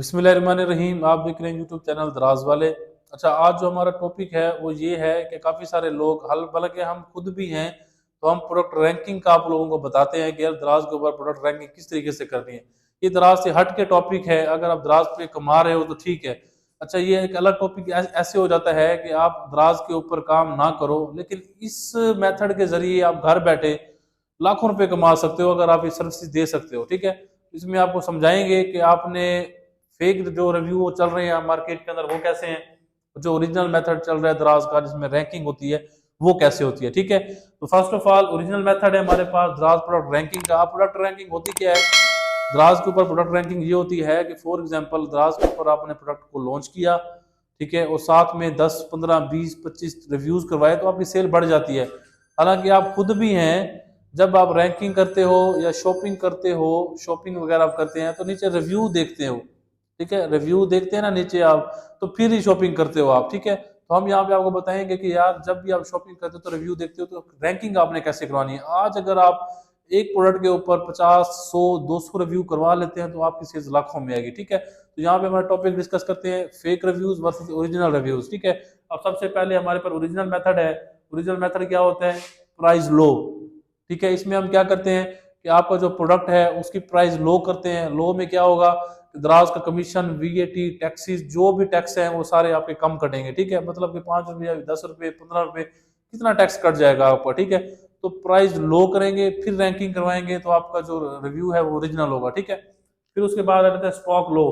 बिस्मिल्लाहिर्रहमानिर्रहीम। आप देख रहे हैं यूट्यूब चैनल दराज वाले। अच्छा, आज जो हमारा टॉपिक है वो ये है कि काफ़ी सारे लोग हालांकि हम खुद भी हैं तो हम प्रोडक्ट रैंकिंग का आप लोगों को बताते हैं कि यार दराज के ऊपर प्रोडक्ट रैंकिंग किस तरीके से करनी है। ये दराज से हट के टॉपिक है, अगर आप दराज पे कमा रहे हो तो ठीक है। अच्छा, ये एक अलग टॉपिक ऐसे हो जाता है कि आप दराज के ऊपर काम ना करो, लेकिन इस मेथड के जरिए आप घर बैठे लाखों रुपए कमा सकते हो अगर आप ये सर्विस दे सकते हो। ठीक है, इसमें आपको समझाएंगे कि आपने फेक जो रिव्यू चल रहे हैं मार्केट के अंदर वो कैसे हैं, जो ओरिजिनल मेथड चल रहा है दराज का जिसमें रैंकिंग होती है वो कैसे होती है। ठीक है, तो first of all original method है हमारे पास दराज प्रोडक्ट रैंकिंग का। प्रोडक्ट रैंकिंग होती क्या है? दराज के ऊपर प्रोडक्ट रैंकिंग ये होती है कि फॉर एग्जांपल दराज के ऊपर आपने प्रोडक्ट को लॉन्च किया, ठीक है, और साथ में 10 15 20 25 रिव्यूज करवाए तो आपकी सेल बढ़ जाती है। हालांकि आप खुद भी हैं, जब आप रैंकिंग करते हो या शॉपिंग करते हो, शॉपिंग वगैरह आप करते हैं तो नीचे रिव्यू देखते हो। ठीक है, रिव्यू देखते हैं ना नीचे आप, तो फिर ही शॉपिंग करते हो आप। ठीक है, तो हम यहाँ पे आपको बताएंगे कि यार जब भी आप शॉपिंग करते हो तो रिव्यू देखते हो तो रैंकिंग आपने कैसे करवानी है। आज अगर आप एक प्रोडक्ट के ऊपर 50 100 200 रिव्यू करवा लेते हैं तो आपकी सेल्स लाखों में आएगी। ठीक है, तो यहाँ पे हमारा टॉपिक डिस्कस करते हैं fake reviews versus original reviews. ठीक है, अब सबसे पहले हमारे पास ओरिजिनल मेथड है। ओरिजिनल मेथड क्या होता है? प्राइस लो। ठीक है, इसमें हम क्या करते हैं कि आपका जो प्रोडक्ट है उसकी प्राइस लो करते हैं। लो में क्या होगा, दराज का कमीशन, वीएटी, टैक्सीज, जो भी टैक्स हैं वो सारे आपके कम कटेंगे। ठीक है, मतलब कि 5 रुपये 10 रुपये 15 रुपये कितना टैक्स कट जाएगा आपका। ठीक है, तो प्राइस लो करेंगे फिर रैंकिंग करवाएंगे तो आपका जो रिव्यू है वो ओरिजिनल होगा। ठीक है, फिर उसके बाद आता है स्टॉक लो।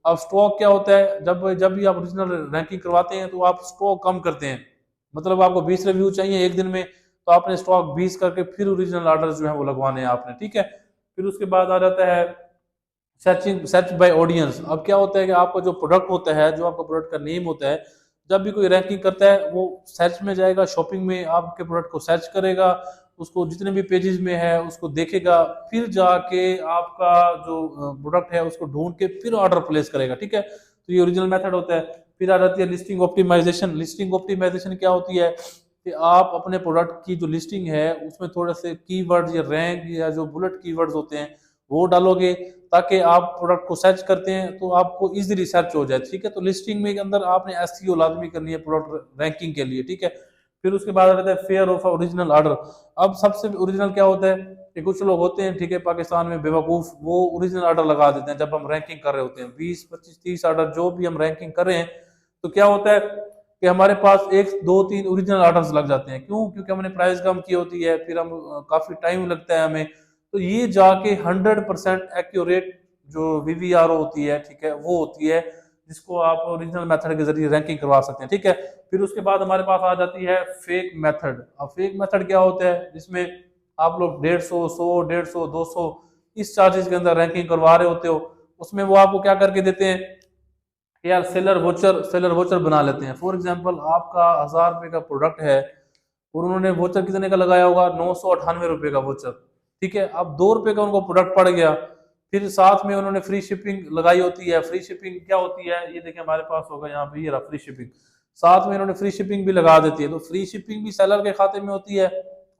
अब स्टॉक क्या होता है? जब जब भी आप ओरिजिनल रैंकिंग करवाते हैं तो आप स्टॉक कम करते हैं। मतलब आपको 20 रिव्यू चाहिए एक दिन में, तो आपने स्टॉक 20 करके फिर ओरिजिनल ऑर्डर जो है वो लगवाने हैं आपने। ठीक है, फिर उसके बाद आ जाता है सर्च बाय ऑडियंस। अब क्या होता है कि आपका जो प्रोडक्ट होता है, जो आपका प्रोडक्ट का नेम होता है, जब भी कोई रैंकिंग करता है वो सर्च में जाएगा, शॉपिंग में आपके प्रोडक्ट को सर्च करेगा, उसको जितने भी पेजेस में है उसको देखेगा, फिर जाके आपका जो प्रोडक्ट है उसको ढूंढ के फिर ऑर्डर प्लेस करेगा। ठीक है, तो ये ओरिजिनल मेथड होता है। फिर आ जाती है लिस्टिंग ऑप्टिमाइजेशन। लिस्टिंग ऑप्टिमाइजेशन क्या होती है कि आप अपने प्रोडक्ट की जो लिस्टिंग है उसमें थोड़े से कीवर्ड्स या रैंक या जो बुलेट कीवर्ड्स होते हैं वो डालोगे, ताकि आप प्रोडक्ट को सर्च करते हैं तो आपको इजीली सर्च हो जाए। ठीक है, तो लिस्टिंग में के अंदर आपने एसईओ लाजमी करनी है प्रोडक्ट रैंकिंग के लिए। ठीक है, फिर उसके बाद आता है फेयर ऑफ ओरिजिनल ऑर्डर। अब सबसे ओरिजिनल क्या होता है कि कुछ लोग होते हैं, ठीक है, पाकिस्तान में बेवकूफ, वो ओरिजिनल ऑर्डर लगा देते हैं जब हम रैंकिंग कर रहे होते हैं 20 25 30 ऑर्डर जो भी हम रैंकिंग कर रहे हैं, तो क्या होता है कि हमारे पास 1 2 3 ओरिजिनल ऑर्डर्स लग जाते हैं। क्यों? क्योंकि हमने प्राइस कम की होती है, फिर हम काफी टाइम लगता है हमें, तो ये जाके 100% एक्यूरेट जो वीवीआर होती है, ठीक है, वो होती है जिसको आप ओरिजिनल मेथड के जरिए रैंकिंग करवा सकते हैं। ठीक है, फिर उसके बाद हमारे पास आ जाती है फेक मेथड। अब फेक मेथड क्या होता है? जिसमें आप लोग 150 100 150 200 इस चार्जेस के अंदर रैंकिंग करवा रहे होते हो। उसमें वो आपको क्या करके देते हैं कि यार सेलर वोचर बना लेते हैं। फॉर एग्जाम्पल आपका 1000 रुपये का प्रोडक्ट है और उन्होंने वोचर कितने का लगाया होगा? 998 रुपये का वोचर। ठीक है, अब 2 रुपये का उनको प्रोडक्ट पड़ गया, फिर साथ में उन्होंने फ्री शिपिंग लगाई होती है। फ्री शिपिंग क्या होती है? ये देखिए हमारे पास होगा यहाँ पे, ये रहा फ्री शिपिंग। साथ में इन्होंने फ्री शिपिंग भी लगा देती है, तो फ्री शिपिंग भी सेलर के खाते में होती है।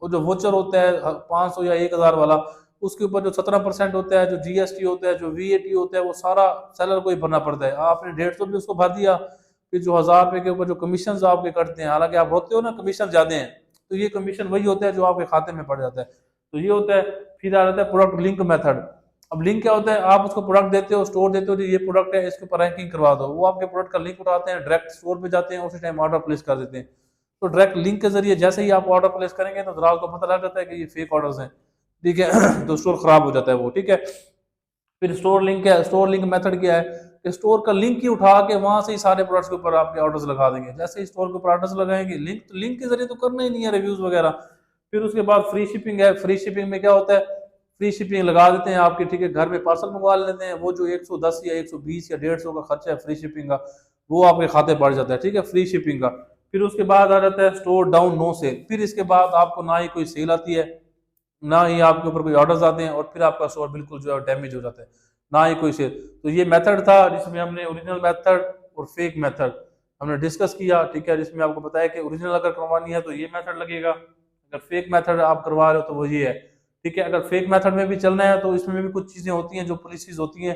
और जो वोचर होता है 500 या 1000 वाला, उसके ऊपर जो 17% होता है, जो जीएसटी होता है, जो वीएटी होता है, वो सारा सेलर को ही भरना पड़ता है। आपने 150 भी उसको भर दिया, फिर जो 1000 रुपये के ऊपर जो कमीशन आपके कटते हैं, हालांकि आप रोते हो ना कमीशन ज्यादा हैं, तो ये कमीशन वही होता है जो आपके खाते में पड़ जाता है। तो ये होता है। फिर आ जाता है प्रोडक्ट लिंक मेथड। अब लिंक क्या होता है? आप उसको प्रोडक्ट देते हो, स्टोर देते हो, जो ये प्रोडक्ट है इसके ऊपर रैंकिंग करवा दो, वो आपके प्रोडक्ट का लिंक उठाते हैं, डायरेक्ट स्टोर पे जाते हैं, उसी टाइम ऑर्डर प्लेस कर देते हैं। तो डायरेक्ट लिंक के जरिए जैसे ही आप ऑर्डर प्लेस करेंगे तो ग्राहक को पता लग जाता है कि ये फेक ऑर्डर्स हैं। ठीक है, तो स्टोर खराब हो जाता है वो। ठीक है, फिर स्टोर लिंक है। स्टोर लिंक मेथड क्या है कि स्टोर का लिंक ही उठा के वहां से ही सारे प्रोडक्ट्स के ऊपर आपके ऑर्डर्स लगा देंगे। जैसे ही स्टोर के ऊपर ऑर्डर्स लगाएंगे, लिंक तो लिंक के जरिए तो करना ही नहीं है रिव्यूज वगैरह। फिर उसके बाद फ्री शिपिंग है। फ्री शिपिंग में क्या होता है? फ्री शिपिंग लगा देते हैं आपके, ठीक है, घर में पार्सल मंगवा लेते हैं, वो जो 110 या 120 या 150 का खर्चा है फ्री शिपिंग का, वो आपके खाते पड़ जाता है। ठीक है, फ्री शिपिंग का। फिर उसके बाद आ जाता है स्टोर डाउन नो सेल। फिर इसके बाद आपको ना ही कोई सेल आती है, ना ही आपके ऊपर कोई ऑर्डर्स आते हैं, और फिर आपका स्टोर बिल्कुल जो है डैमेज हो जाता है, ना ही कोई सेल। तो ये मेथड था जिसमें हमने ओरिजिनल मेथड और फेक मेथड हमने डिस्कस किया। ठीक है, जिसमें आपको बताया कि ओरिजिनल अगर करवानी है तो ये मेथड लगेगा, अगर फेक मेथड आप करवा रहे हो तो वो ये है। ठीक है, अगर फेक मेथड में भी चलना है तो इसमें भी कुछ चीजें होती हैं, जो पॉलिसीज होती हैं